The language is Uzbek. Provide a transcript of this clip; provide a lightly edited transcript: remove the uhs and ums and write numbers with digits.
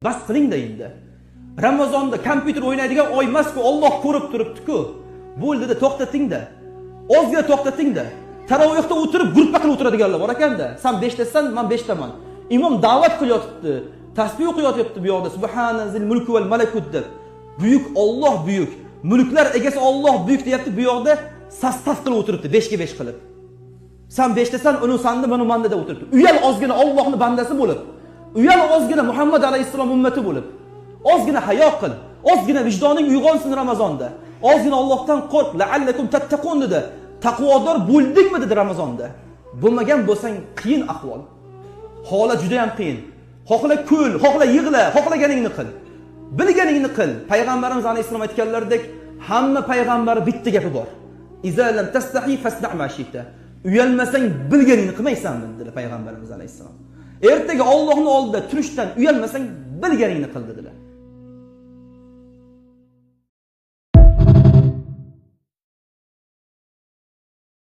Bas qiling-da endi. Ramazonda kompyuter o'ynaydigan oy emas-ku, Alloh ko'rib turibdi-ku. Bo'ldi-da, to'xtating-da. Ozgina to'xtating-da. Tarovihda o'tirib, gruppa qilib o'tiradiganlar bor ekanda. Sen 5tasan, men 5taman. Imom da'vat qilyapti, tasbih o'qiyapti bu yoqda. Subhanazil mulku val malakut deb. Buyuk Alloh buyuk. Mulklar egasi Alloh buyuk deyapti bu yoqda. Sastaf qilib o'tiribdi, 5 ga 5 qilib. Sen 5tasan, uni sanda, men manda da o'tiribdi. Uyal ozgina Allohning bandasi bo'lib, uyal ozgina Muhammad alayhisalom ummati bo'lib, ozgina hayo qil, ozgina vijdoning uyg'onsin Ramazonda. Ozgina Allohdan qo'rq, la'allakum tattaqun dedi. Taqvodor bo'ldingmi dedi Ramazonda. Bo'lmagan bo'lsang qiyin ahvol. Holat juda ham qiyin. Xohla kul, xohla yig'la, xohlaganingni qil. Bilganingni qil. Payg'ambarimiz alayhisalom aytganlaridek, hamma payg'ambar bitta gapi bor. Iza lam tastahi fasna' ma shi'ta. Uyalmasang bilganingni qilmaysanmi dedi payg'ambarimiz alayhisalom. Ertaga Allohning oldida turishdan uyalmasang bilganingni qil dedilar.